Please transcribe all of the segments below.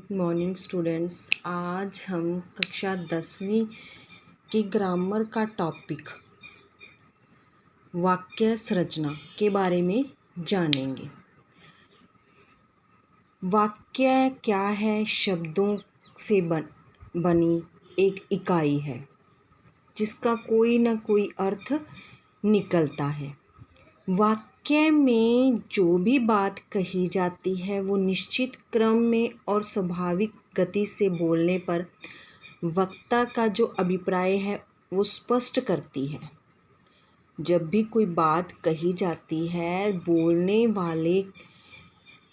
Good morning students. आज हम कक्षा 10वीं की ग्रामर का टॉपिक वाक्य संरचना के बारे में जानेंगे। वाक्य क्या है? शब्दों से बनी एक इकाई है जिसका कोई ना कोई अर्थ निकलता है। वाक्य में जो भी बात कही जाती है वो निश्चित क्रम में और स्वाभाविक गति से बोलने पर वक्ता का जो अभिप्राय है वो स्पष्ट करती है। जब भी कोई बात कही जाती है, बोलने वाले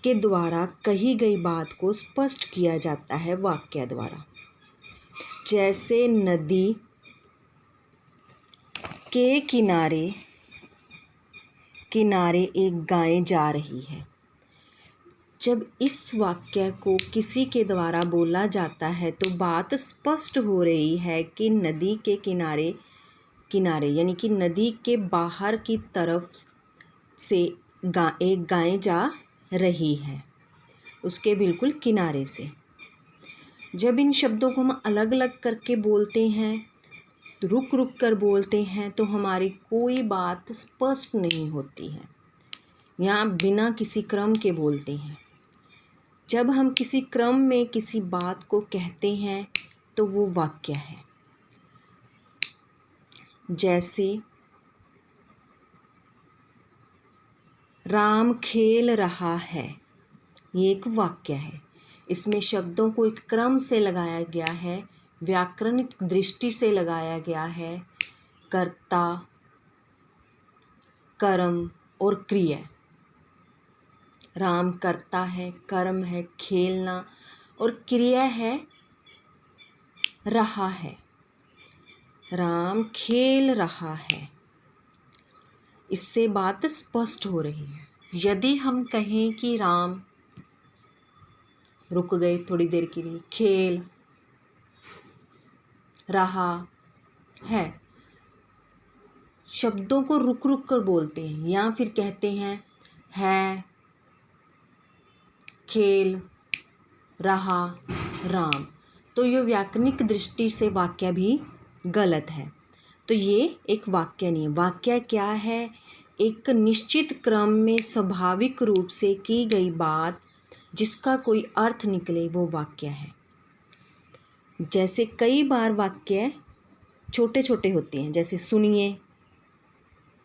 के द्वारा कही गई बात को स्पष्ट किया जाता है वाक्य द्वारा। जैसे नदी के किनारे एक गाय जा रही है। जब इस वाक्य को किसी के द्वारा बोला जाता है तो बात स्पष्ट हो रही है कि नदी के किनारे यानी कि नदी के बाहर की तरफ से एक गाय जा रही है, उसके बिल्कुल किनारे से। जब इन शब्दों को हम अलग अलग करके बोलते हैं, रुक रुक कर बोलते हैं, तो हमारी कोई बात स्पष्ट नहीं होती है। यहाँ बिना किसी क्रम के बोलते हैं। जब हम किसी क्रम में किसी बात को कहते हैं तो वो वाक्य है। जैसे राम खेल रहा है, ये एक वाक्य है। इसमें शब्दों को एक क्रम से लगाया गया है, व्याकरणिक दृष्टि से लगाया गया है। कर्ता, कर्म और क्रिया। राम कर्ता है, कर्म है खेलना, और क्रिया है रहा है। राम खेल रहा है, इससे बात स्पष्ट हो रही है। यदि हम कहें कि राम रुक गए थोड़ी देर के लिए, खेल रहा है, शब्दों को रुक रुक कर बोलते हैं, या फिर कहते हैं है खेल रहा राम, तो ये व्याकरणिक दृष्टि से वाक्य भी गलत है। तो ये एक वाक्य नहीं है। वाक्य क्या है? एक निश्चित क्रम में स्वाभाविक रूप से की गई बात जिसका कोई अर्थ निकले, वो वाक्य है। जैसे कई बार वाक्य छोटे छोटे होते हैं, जैसे सुनिए,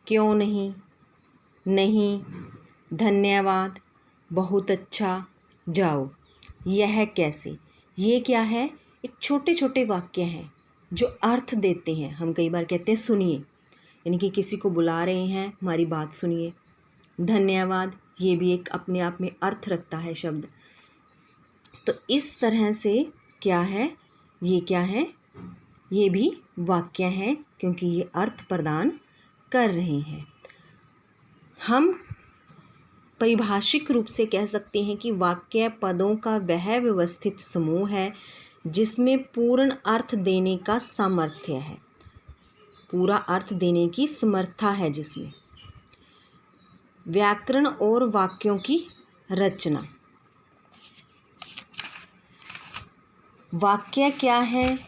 क्यों नहीं, नहीं, धन्यवाद, बहुत अच्छा, जाओ, यह कैसे। ये क्या है? एक छोटे छोटे वाक्य हैं जो अर्थ देते हैं। हम कई बार कहते हैं सुनिए, यानी कि किसी को बुला रहे हैं, हमारी बात सुनिए। धन्यवाद, ये भी एक अपने आप में अर्थ रखता है शब्द। तो इस तरह से क्या है, ये क्या है, ये भी वाक्य हैं, क्योंकि ये अर्थ प्रदान कर रहे हैं। हम परिभाषिक रूप से कह सकते हैं कि वाक्य पदों का वह व्यवस्थित समूह है जिसमें पूर्ण अर्थ देने का सामर्थ्य है, पूरा अर्थ देने की समर्था है, जिसमें व्याकरण और वाक्यों की रचना। वाक्य क्या है?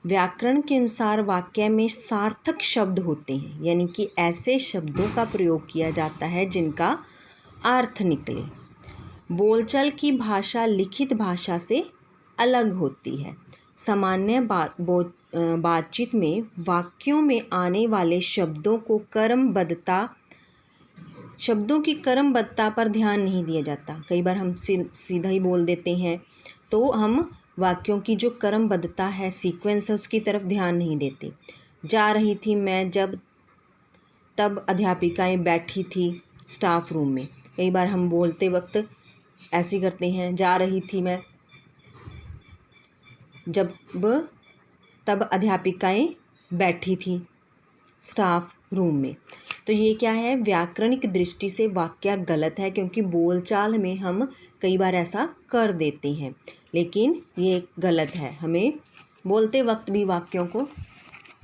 व्याकरण के अनुसार वाक्य में सार्थक शब्द होते हैं, यानी कि ऐसे शब्दों का प्रयोग किया जाता है जिनका अर्थ निकले। बोलचाल की भाषा लिखित भाषा से अलग होती है। सामान्य बातचीत में वाक्यों में आने वाले शब्दों की क्रमबद्धता पर ध्यान नहीं दिया जाता। कई बार हम सीधा ही बोल देते हैं, तो हम वाक्यों की जो क्रमबद्धता है, सीक्वेंस है, उसकी तरफ ध्यान नहीं देते। जा रही थी मैं जब, तब अध्यापिकाएं बैठी थी स्टाफ रूम में। कई बार हम बोलते वक्त ऐसे करते हैं, जा रही थी मैं जब, तब अध्यापिकाएं बैठी थी स्टाफ रूम में। तो ये क्या है? व्याकरणिक दृष्टि से वाक्य गलत है, क्योंकि बोलचाल में हम कई बार ऐसा कर देते हैं, लेकिन ये गलत है। हमें बोलते वक्त भी वाक्यों को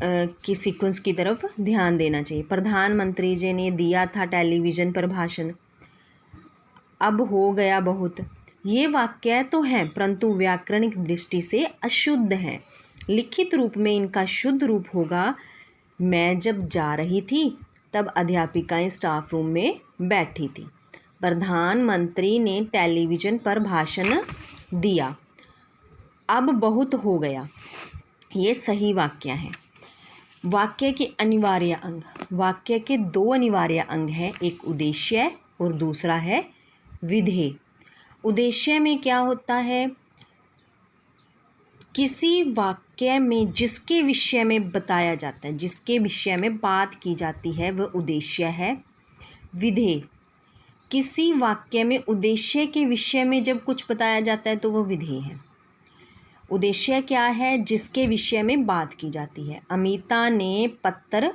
की सीक्वेंस की तरफ ध्यान देना चाहिए। प्रधानमंत्री जी ने दिया था टेलीविज़न पर भाषण, अब हो गया बहुत, ये वाक्य तो हैं परंतु व्याकरणिक दृष्टि से अशुद्ध हैं। लिखित रूप में इनका शुद्ध रूप होगा, मैं जब जा रही थी तब अध्यापिकाएं स्टाफ रूम में बैठी थी। प्रधानमंत्री ने टेलीविज़न पर भाषण दिया। अब बहुत हो गया। ये सही वाक्य है। वाक्य के अनिवार्य अंग, वाक्य के दो अनिवार्य अंग हैं, एक उद्देश्य और दूसरा है विधेय। उद्देश्य में क्या होता है, किसी वाक्य में जिसके विषय में बताया जाता है, जिसके विषय में बात की जाती है, वह उद्देश्य है। विधेय, किसी वाक्य में उद्देश्य के विषय में जब कुछ बताया जाता है तो वह विधेय है। उद्देश्य क्या है, जिसके विषय में बात की जाती है। अमिता ने पत्र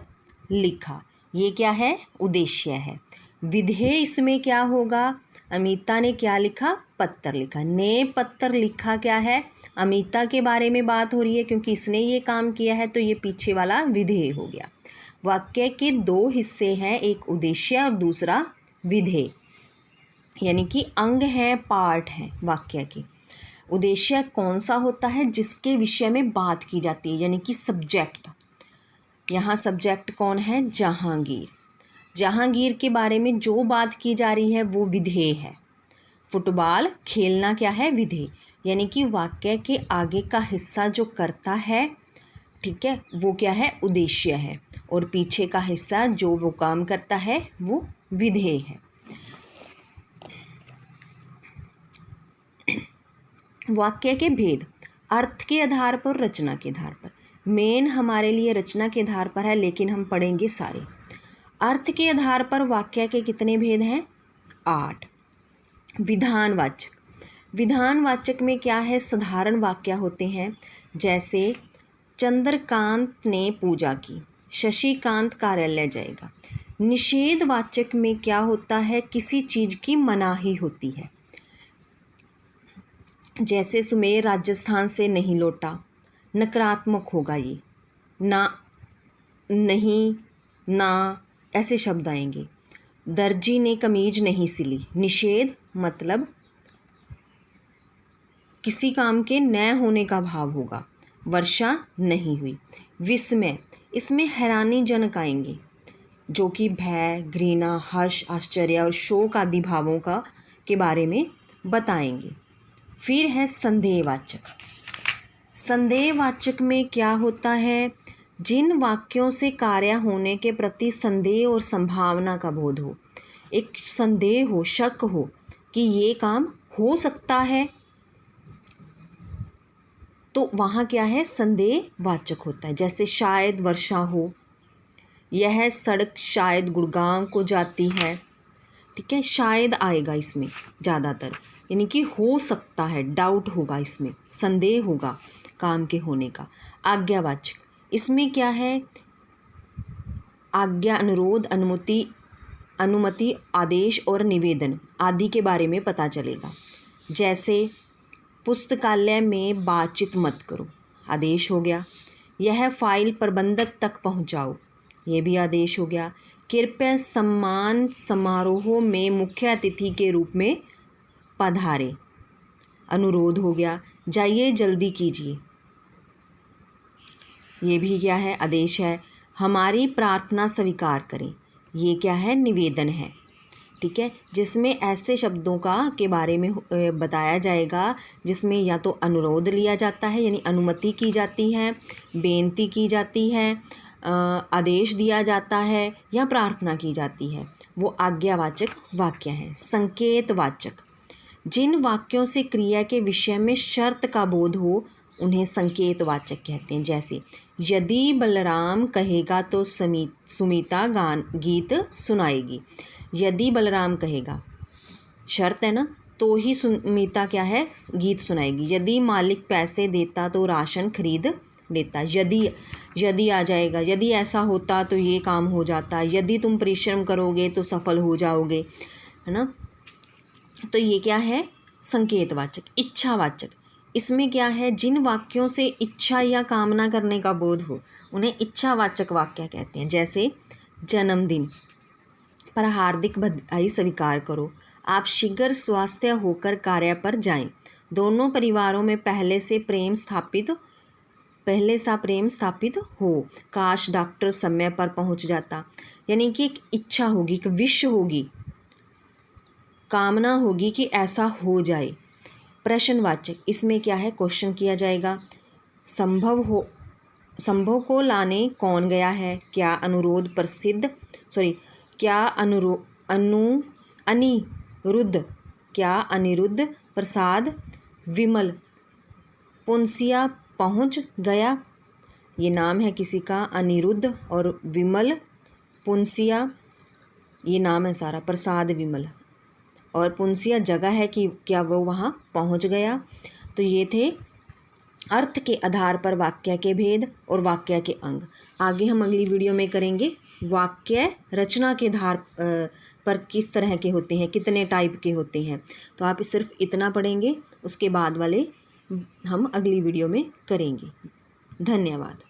लिखा, ये क्या है, उद्देश्य है। विधेय इसमें क्या होगा, अमिता ने क्या लिखा, पत्र लिखा। ने पत्र लिखा क्या है, अमिता के बारे में बात हो रही है क्योंकि इसने ये काम किया है, तो ये पीछे वाला विधेय हो गया। वाक्य के दो हिस्से हैं, एक उद्देश्य और दूसरा विधेय, यानी कि अंग है, पार्ट है वाक्य के। उद्देश्य कौन सा होता है, जिसके विषय में बात की जाती है, यानी कि सब्जेक्ट। यहाँ सब्जेक्ट कौन है, जहांगीर। जहांगीर के बारे में जो बात की जा रही है वो विधेय है। फुटबॉल खेलना क्या है, विधेय, यानी कि वाक्य के आगे का हिस्सा जो करता है, ठीक है, वो क्या है, उद्देश्य है, और पीछे का हिस्सा जो वो काम करता है वो विधेय है। वाक्य के भेद, अर्थ के आधार पर, रचना के आधार पर। मेन हमारे लिए रचना के आधार पर है, लेकिन हम पढ़ेंगे सारे। अर्थ के आधार पर वाक्य के कितने भेद हैं, 8। विधानवाचक, विधानवाचक में क्या है, साधारण वाक्य होते हैं, जैसे चंद्रकांत ने पूजा की, शशिकांत कार्यालय जाएगा। निषेधवाचक में क्या होता है, किसी चीज़ की मनाही होती है, जैसे सुमेर राजस्थान से नहीं लौटा, नकारात्मक होगा ये, ना, नहीं, ना, ऐसे शब्द आएंगे। दर्जी ने कमीज नहीं सिली, निषेध मतलब किसी काम के न होने का भाव होगा। वर्षा नहीं हुई। विस्मय, इसमें हैरानीजनक आएंगे, जो कि भय, घृणा, हर्ष, आश्चर्य और शोक आदि भावों का के बारे में बताएंगे। फिर है संदेहवाचक। संदेहवाचक में क्या होता है, जिन वाक्यों से कार्य होने के प्रति संदेह और संभावना का बोध हो, एक संदेह हो, शक हो कि ये काम हो सकता है, तो वहाँ क्या है, संदेहवाचक होता है। जैसे शायद वर्षा हो, यह सड़क शायद गुड़गांव को जाती है, ठीक है, शायद आएगा इसमें ज़्यादातर, यानी कि हो सकता है, डाउट होगा, इसमें संदेह होगा काम के होने का। आज्ञावाचक, इसमें क्या है, आज्ञा, अनुरोध, अनुमति, आदेश और निवेदन आदि के बारे में पता चलेगा। जैसे पुस्तकालय में बातचीत मत करो, आदेश हो गया। यह फाइल प्रबंधक तक पहुंचाओ, ये भी आदेश हो गया। कृपया सम्मान समारोह में मुख्य अतिथि के रूप में पधारे, अनुरोध हो गया। जाइए जल्दी कीजिए, ये भी क्या है, आदेश है। हमारी प्रार्थना स्वीकार करें, ये क्या है, निवेदन है, ठीक है, जिसमें ऐसे शब्दों का के बारे में बताया जाएगा जिसमें या तो अनुरोध लिया जाता है, यानी अनुमति की जाती है, बेनती की जाती है, आदेश दिया जाता है या प्रार्थना की जाती है, वो आज्ञावाचक वाक्य हैं। संकेतवाचक, जिन वाक्यों से क्रिया के विषय में शर्त का बोध हो उन्हें संकेतवाचक कहते हैं। जैसे यदि बलराम कहेगा तो सुमिता गीत सुनाएगी। यदि बलराम कहेगा, शर्त है ना, तो ही सुमिता क्या है, गीत सुनाएगी। यदि मालिक पैसे देता तो राशन खरीद लेता। यदि आ जाएगा, यदि ऐसा होता तो ये काम हो जाता, यदि तुम परिश्रम करोगे तो सफल हो जाओगे, है ना। तो ये क्या है, संकेतवाचक। इच्छावाचक, इसमें क्या है, जिन वाक्यों से इच्छा या कामना करने का बोध हो उन्हें इच्छावाचक वाक्य कहते हैं। जैसे जन्मदिन पर हार्दिक बधाई स्वीकार करो, आप शीघ्र स्वस्थ होकर कार्य पर जाएं। दोनों परिवारों में पहले सा प्रेम स्थापित हो। काश डॉक्टर समय पर पहुंच जाता। यानी कि एक इच्छा होगी, एक विश होगी, कामना होगी कि ऐसा हो जाए। प्रश्नवाचक, इसमें क्या है, क्वेश्चन किया जाएगा। संभव को लाने कौन गया है? क्या अनिरुद्ध प्रसाद विमल पुंसिया पहुंच गया? ये नाम है किसी का, अनिरुद्ध, और विमल पुंसिया ये नाम है सारा, प्रसाद विमल, और पुंसिया जगह है कि क्या वो वहाँ पहुँच गया। तो ये थे अर्थ के आधार पर वाक्य के भेद और वाक्य के अंग। आगे हम अगली वीडियो में करेंगे वाक्य रचना के आधार पर किस तरह के होते हैं, कितने टाइप के होते हैं। तो आप सिर्फ इतना पढ़ेंगे, उसके बाद वाले हम अगली वीडियो में करेंगे। धन्यवाद।